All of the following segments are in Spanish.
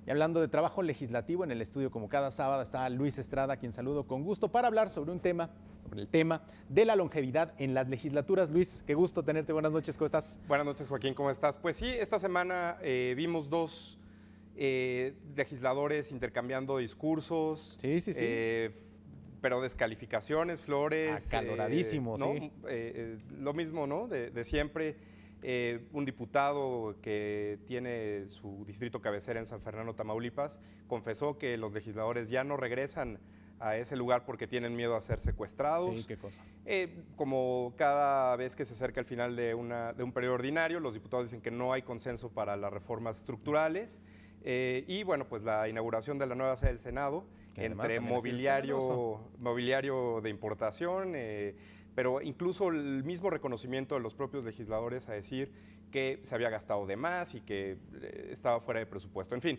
Y hablando de trabajo legislativo, en el estudio, como cada sábado, está Luis Estrada, a quien saludo con gusto, para hablar sobre el tema de la longevidad en las legislaturas. Luis, qué gusto tenerte. Buenas noches, ¿cómo estás? Buenas noches, Joaquín, ¿cómo estás? Pues sí, esta semana vimos dos legisladores intercambiando discursos. Sí. Pero descalificaciones, flores. Acaloradísimo, ¿no? sí. Lo mismo, ¿no? De siempre. Un diputado que tiene su distrito cabecera en San Fernando, Tamaulipas, confesó que los legisladores ya no regresan a ese lugar porque tienen miedo a ser secuestrados. Sí, qué cosa. Como cada vez que se acerca el final de un periodo ordinario, los diputados dicen que no hay consenso para las reformas estructurales. Y bueno, pues la inauguración de la nueva sede del Senado, entre mobiliario de importación, pero incluso el mismo reconocimiento de los propios legisladores a decir que se había gastado de más y que estaba fuera de presupuesto. En fin,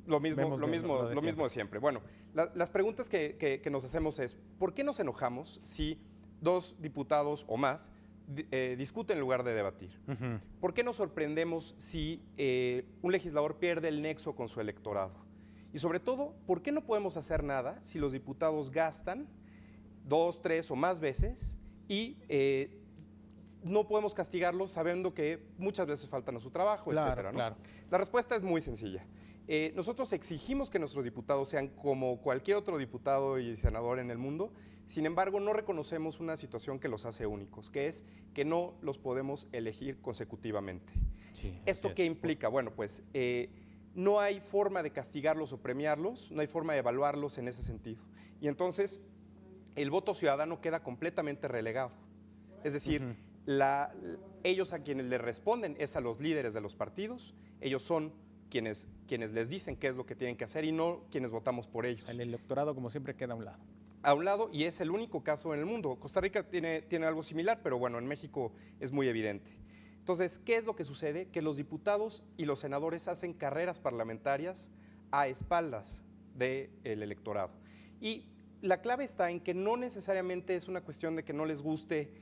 lo mismo de siempre. Bueno, las preguntas que nos hacemos es, ¿por qué nos enojamos si dos diputados o más discuten en lugar de debatir? ¿Por qué nos sorprendemos si un legislador pierde el nexo con su electorado? Y sobre todo, ¿por qué no podemos hacer nada si los diputados gastan 2, 3 o más veces y no podemos castigarlos sabiendo que muchas veces faltan a su trabajo, etcétera, ¿no? Claro. La respuesta es muy sencilla. Nosotros exigimos que nuestros diputados sean como cualquier otro diputado y senador en el mundo. Sin embargo, no reconocemos una situación que los hace únicos, que es que no los podemos elegir consecutivamente. Sí, ¿Esto qué implica? Bueno, pues no hay forma de castigarlos o premiarlos, no hay forma de evaluarlos en ese sentido. Y entonces el voto ciudadano queda completamente relegado. Es decir, ellos a quienes le responden es a los líderes de los partidos, ellos son quienes les dicen qué es lo que tienen que hacer y no quienes votamos por ellos. El electorado, como siempre, queda a un lado. A un lado, y es el único caso en el mundo. Costa Rica tiene algo similar, pero bueno, en México es muy evidente. Entonces, ¿qué es lo que sucede? Que los diputados y los senadores hacen carreras parlamentarias a espaldas del electorado. Y la clave está en que no necesariamente es una cuestión de que no les guste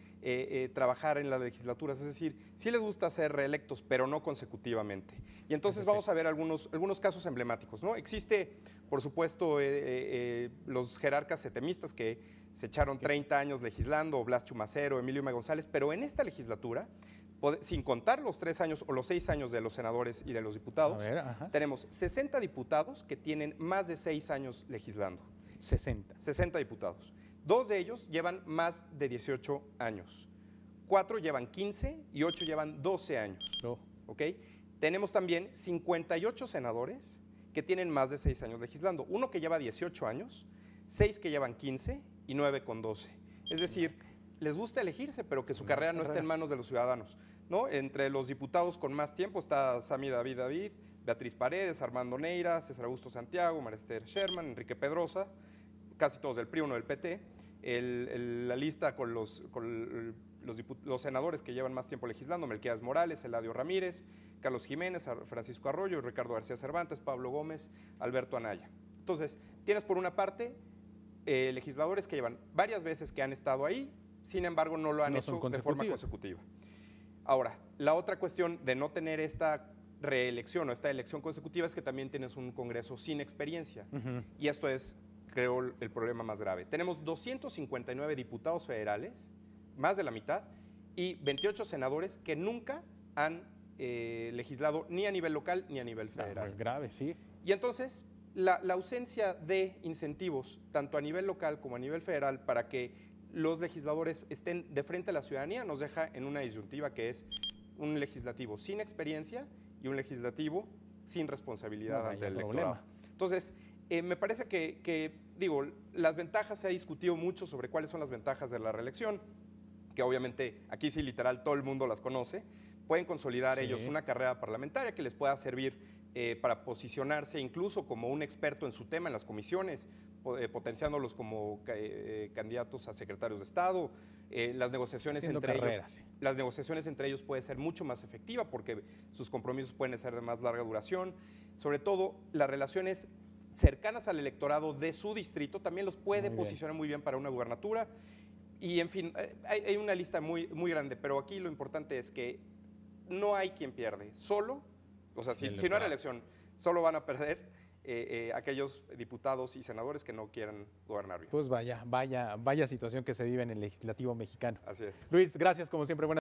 trabajar en las legislaturas, es decir, sí les gusta ser reelectos, pero no consecutivamente. Y entonces vamos a ver algunos casos emblemáticos, ¿no? Existe, por supuesto, los jerarcas setemistas que se echaron 30 años legislando, Blas Chumacero, Emilio M. González, pero en esta legislatura, sin contar los 3 años o los 6 años de los senadores y de los diputados, tenemos 60 diputados que tienen más de 6 años legislando. 60 diputados. 2 de ellos llevan más de 18 años. 4 llevan 15 y 8 llevan 12 años. ¿Ok? Tenemos también 58 senadores que tienen más de 6 años legislando. Uno que lleva 18 años, 6 que llevan 15 y 9 con 12. Es decir, les gusta elegirse, pero que su carrera no esté en manos de los ciudadanos, ¿no? Entre los diputados con más tiempo está Sami David, Beatriz Paredes, Armando Neira, César Augusto Santiago, María Esther Sherman, Enrique Pedrosa, casi todos del PRI, uno del PT. La lista con los senadores que llevan más tiempo legislando: Melquiades Morales, Eladio Ramírez, Carlos Jiménez, Francisco Arroyo, Ricardo García Cervantes, Pablo Gómez, Alberto Anaya. Entonces, tienes por una parte legisladores que llevan varias veces que han estado ahí, sin embargo no lo han hecho de forma consecutiva. Ahora, la otra cuestión de no tener esta reelección o esta elección consecutiva es que también tienes un Congreso sin experiencia. Y esto es, creo, el problema más grave. Tenemos 259 diputados federales, más de la mitad, y 28 senadores que nunca han legislado ni a nivel local ni a nivel federal. Es grave, sí. Y entonces, la ausencia de incentivos, tanto a nivel local como a nivel federal, para que los legisladores estén de frente a la ciudadanía, nos deja en una disyuntiva que es un legislativo sin experiencia y un legislativo sin responsabilidad ante el electorado. Entonces, me parece que, las ventajas, se ha discutido mucho sobre cuáles son las ventajas de la reelección, que obviamente aquí sí literal todo el mundo las conoce. Pueden consolidar ellos una carrera parlamentaria que les pueda servir para posicionarse incluso como un experto en su tema en las comisiones, potenciándolos como candidatos a secretarios de Estado. Las negociaciones entre ellos pueden ser mucho más efectivas porque sus compromisos pueden ser de más larga duración. Sobre todo, las relaciones cercanas al electorado de su distrito también los puede posicionar muy bien para una gubernatura. Y en fin, hay una lista muy, muy grande, pero aquí lo importante es que no hay quien pierde, solo, o sea, si no hay reelección, Solo van a perder aquellos diputados y senadores que no quieran gobernar bien. Pues vaya situación que se vive en el legislativo mexicano. Así es. Luis, gracias como siempre. Buenas